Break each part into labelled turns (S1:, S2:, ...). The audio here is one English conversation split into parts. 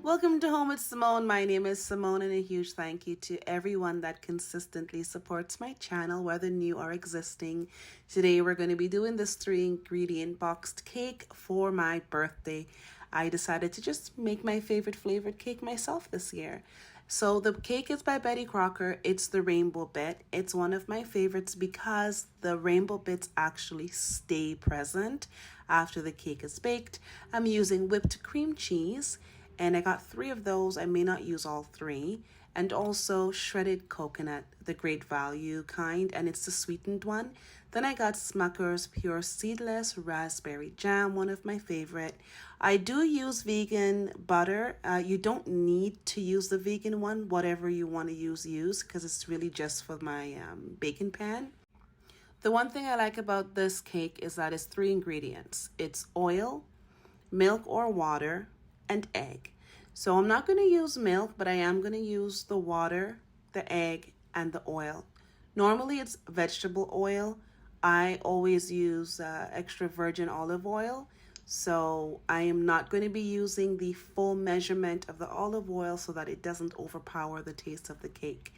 S1: Welcome to Home with Simone. My name is Simone, and a huge thank you to everyone that consistently supports my channel, whether new or existing. Today, we're going to be doing this 3-ingredient boxed cake for my birthday. I decided to just make my favorite flavored cake myself this year. So the cake is by Betty Crocker. It's the rainbow bit. It's one of my favorites because the rainbow bits actually stay present after the cake is baked. I'm using whipped cream cheese, and I got 3 of those. I may not use all 3. And also shredded coconut, the great value kind, and it's the sweetened one. Then I got Smucker's Pure Seedless Raspberry Jam, one of my favorite. I do use vegan butter. You don't need to use the vegan one. Whatever you want to use, because it's really just for my baking pan. The one thing I like about this cake is that it's 3 ingredients. It's oil, milk or water, and egg. So I'm not going to use milk, but I am going to use the water, the egg, and the oil. Normally it's vegetable oil. I always use extra virgin olive oil. So I am not going to be using the full measurement of the olive oil so that it doesn't overpower the taste of the cake.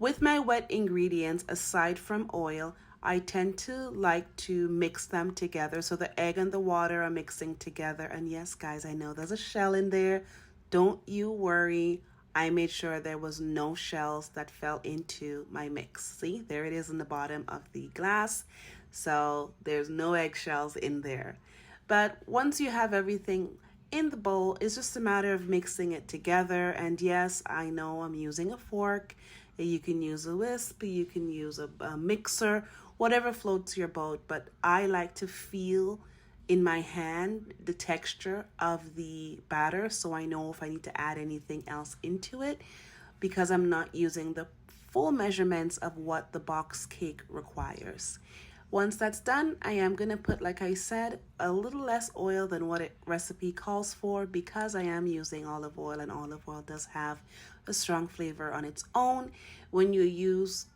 S1: With my wet ingredients, aside from oil, I tend to like to mix them together. So the egg and the water are mixing together. And yes, guys, I know there's a shell in there. Don't you worry. I made sure there was no shells that fell into my mix. See, there it is in the bottom of the glass. So there's no eggshells in there. But once you have everything in the bowl, it's just a matter of mixing it together. And yes, I know I'm using a fork. You can use a whisk, you can use a mixer, whatever floats your boat. But I like to feel in my hand the texture of the batter so I know if I need to add anything else into it, because I'm not using the full measurements of what the box cake requires. Once that's done, I am going to put, like I said, a little less oil than what it recipe calls for, because I am using olive oil, and olive oil does have a strong flavor on its own. When you use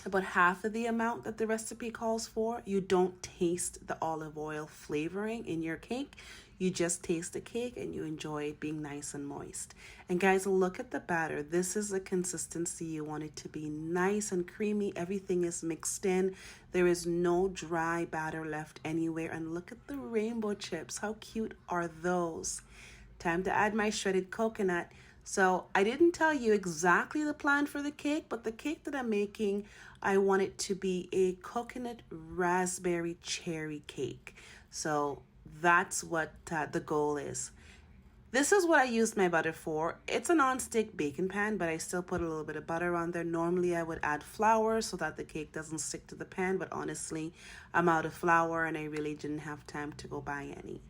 S1: about half of the amount that the recipe calls for, you don't taste the olive oil flavoring in your cake. You just taste the cake and you enjoy it being nice and moist. And guys, look at the batter. This is the consistency you want it to be, nice and creamy. Everything is mixed in. There is no dry batter left anywhere. And look at the rainbow chips. How cute are those? Time to add my shredded coconut. So I didn't tell you exactly the plan for the cake, but the cake that I'm making, I want it to be a coconut raspberry cherry cake. So that's what the goal is. This is what I used my butter for. It's a non-stick baking pan, but I still put a little bit of butter on there. Normally I would add flour so that the cake doesn't stick to the pan, but honestly, I'm out of flour and I really didn't have time to go buy any.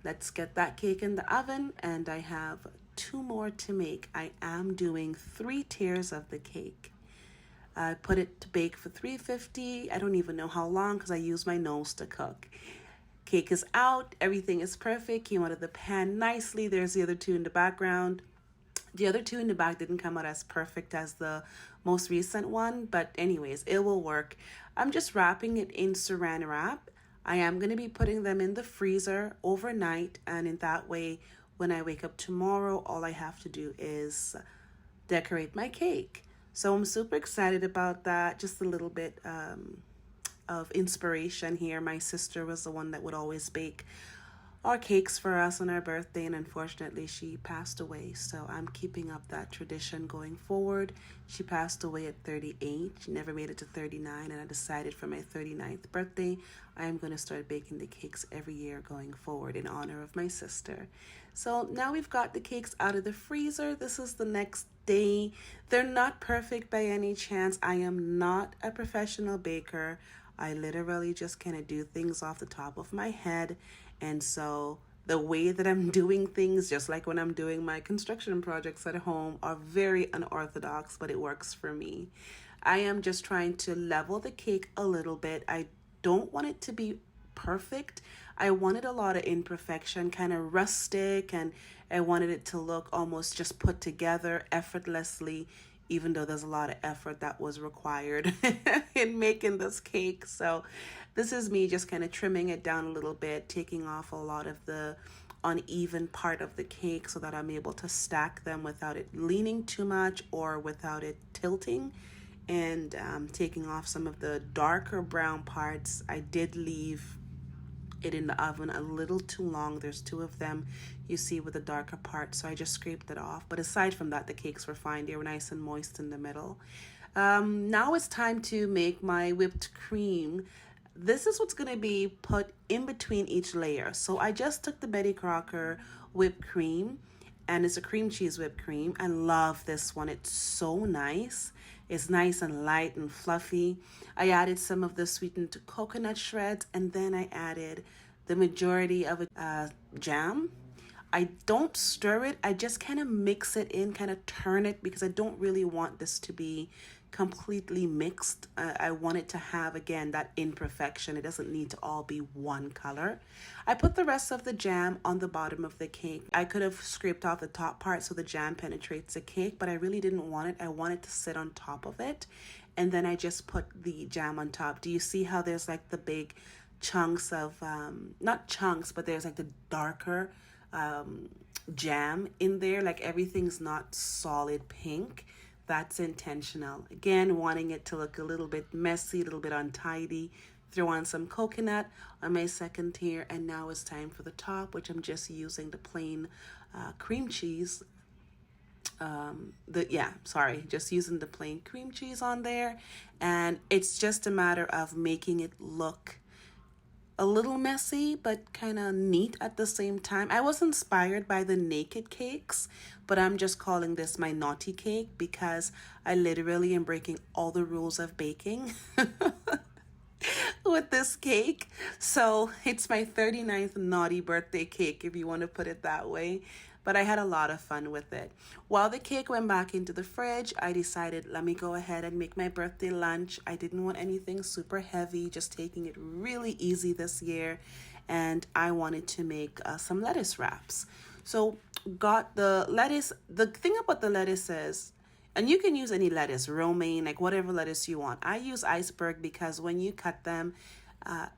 S1: Let's get that cake in the oven, and I have 2 more to make. I am doing 3 tiers of the cake. I put it to bake for 350. I don't even know how long because I use my nose to cook. Cake is out. Everything is perfect. Came out of the pan nicely. There's the other 2 in the background. The other 2 in the back didn't come out as perfect as the most recent one, but anyways, it will work. I'm just wrapping it in saran wrap. I am going to be putting them in the freezer overnight, and in that way, when I wake up tomorrow, all I have to do is decorate my cake. So I'm super excited about that. Just a little bit of inspiration here. My sister was the one that would always bake our cakes for us on our birthday, and unfortunately she passed away. So I'm keeping up that tradition going forward. She passed away at 38. She never made it to 39, and I decided for my 39th birthday I am going to start baking the cakes every year going forward in honor of my sister. So now we've got the cakes out of the freezer. This is the next day. They're not perfect by any chance. I am not a professional baker. I literally just kind of do things off the top of my head. And so the way that I'm doing things, just like when I'm doing my construction projects at home, are very unorthodox, but it works for me. I am just trying to level the cake a little bit. I don't want it to be perfect. I wanted a lot of imperfection, kind of rustic, and I wanted it to look almost just put together effortlessly, even though there's a lot of effort that was required in making this cake. So this is me just kind of trimming it down a little bit, taking off a lot of the uneven part of the cake so that I'm able to stack them without it leaning too much or without it tilting. And taking off some of the darker brown parts, I did leave it in the oven a little too long. There's two of them you see with the darker part, so I just scraped it off. But aside from that, the cakes were fine. They were nice and moist in the middle. Now it's time to make my whipped cream. This is what's going to be put in between each layer. So I just took the Betty Crocker whipped cream, and it's a cream cheese whipped cream. I love this one. It's so nice. It's nice and light and fluffy. I added some of the sweetened coconut shreds, and then I added the majority of a jam. I don't stir it. I just kind of mix it in, kind of turn it, because I don't really want this to be completely mixed. I want it to have, again, that imperfection. It doesn't need to all be one color. I put the rest of the jam on the bottom of the cake. I could have scraped off the top part so the jam penetrates the cake, but I really didn't want it. I wanted to sit on top of it. And then I just put the jam on top. Do you see how there's like the big chunks of, not chunks, but there's like the darker jam in there? Like everything's not solid pink. That's intentional. Again, wanting it to look a little bit messy, a little bit untidy. Throw on some coconut on my second tier, and now it's time for the top, which I'm just using the plain cream cheese. Just using the plain cream cheese on there, and it's just a matter of making it look a little messy but kind of neat at the same time. I was inspired by the Naked Cakes, but I'm just calling this my naughty cake because I literally am breaking all the rules of baking with this cake. So it's my 39th naughty birthday cake, if you want to put it that way. But I had a lot of fun with it. While the cake went back into the fridge, I decided, let me go ahead and make my birthday lunch. I didn't want anything super heavy, just taking it really easy this year. And I wanted to make some lettuce wraps. So got the lettuce. The thing about the lettuce is, and you can use any lettuce, romaine, like whatever lettuce you want. I use iceberg because when you cut them,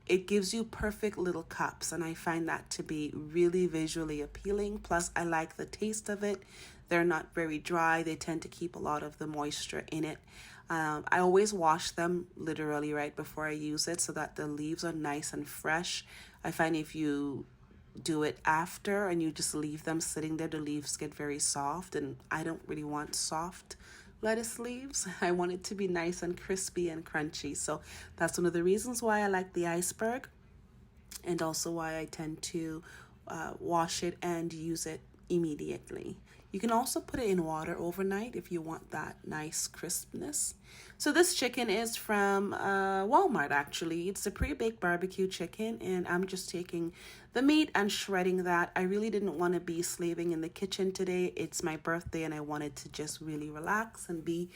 S1: it gives you perfect little cups, and I find that to be really visually appealing. Plus, I like the taste of it. They're not very dry. They tend to keep a lot of the moisture in it. I always wash them literally right before I use it so that the leaves are nice and fresh. I find if you do it after and you just leave them sitting there, the leaves get very soft, and I don't really want soft lettuce leaves. I want it to be nice and crispy and crunchy. So that's one of the reasons why I like the iceberg, and also why I tend to wash it and use it immediately. You can also put it in water overnight if you want that nice crispness. So this chicken is from Walmart, actually. It's a pre-baked barbecue chicken, and I'm just taking the meat and shredding that. I really didn't want to be slaving in the kitchen today. It's my birthday, and I wanted to just really relax and be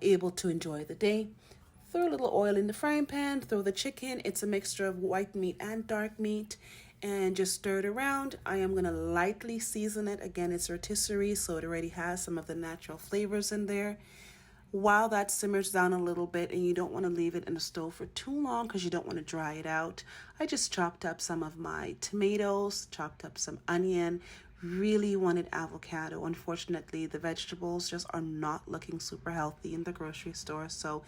S1: able to enjoy the day. Throw a little oil in the frying pan, throw the chicken. It's a mixture of white meat and dark meat, and just stir it around. I am going to lightly season it. Again, it's rotisserie, so it already has some of the natural flavors in there. While that simmers down a little bit, and you don't want to leave it in the stove for too long because you don't want to dry it out, I just chopped up some of my tomatoes, chopped up some onion, really wanted avocado. Unfortunately, the vegetables just are not looking super healthy in the grocery store, so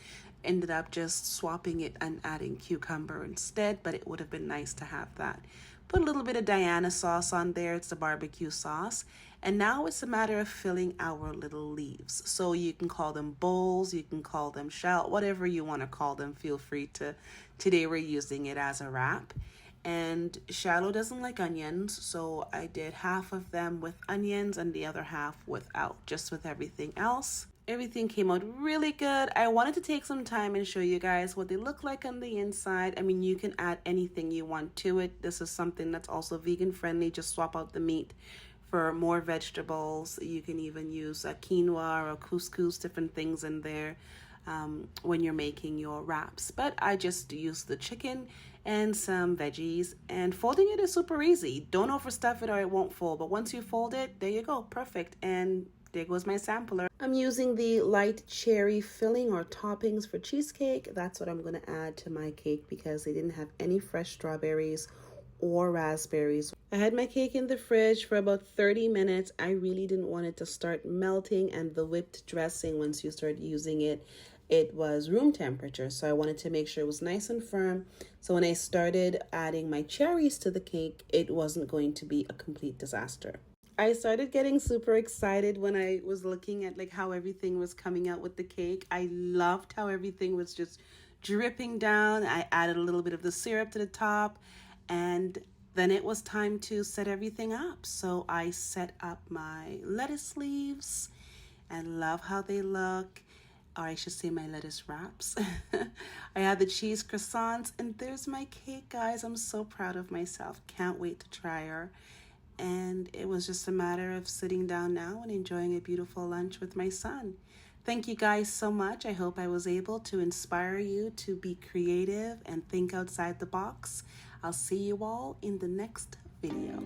S1: ended up just swapping it and adding cucumber instead, but it would have been nice to have that. Put a little bit of Diana sauce on there. It's the barbecue sauce. And now it's a matter of filling our little leaves. So you can call them bowls, you can call them shell, whatever you want to call them. Feel free to. Today we're using it as a wrap. And Shallow doesn't like onions, so I did half of them with onions and the other half without, just with everything else. Everything came out really good. I wanted to take some time and show you guys what they look like on the inside. I mean, you can add anything you want to it. This is something that's also vegan friendly. Just swap out the meat for more vegetables. You can even use a quinoa or couscous, different things in there when you're making your wraps. But I just used the chicken and some veggies, and folding it is super easy. Don't overstuff it or it won't fold, but once you fold it, there you go, perfect. And there goes my sampler. I'm using the light cherry filling or toppings for cheesecake. That's what I'm going to add to my cake because they didn't have any fresh strawberries or raspberries. I had my cake in the fridge for about 30 minutes. I really didn't want it to start melting, and the whipped dressing, once you start using it, it was room temperature. So I wanted to make sure it was nice and firm. So when I started adding my cherries to the cake, it wasn't going to be a complete disaster. I started getting super excited when I was looking at like how everything was coming out with the cake. I loved how everything was just dripping down. I added a little bit of the syrup to the top, and then it was time to set everything up. So I set up my lettuce leaves and love how they look. Or I should say my lettuce wraps. I had the cheese croissants, and there's my cake, guys. I'm so proud of myself. Can't wait to try her. And it was just a matter of sitting down now and enjoying a beautiful lunch with my son. Thank you guys so much. I hope I was able to inspire you to be creative and think outside the box. I'll see you all in the next video.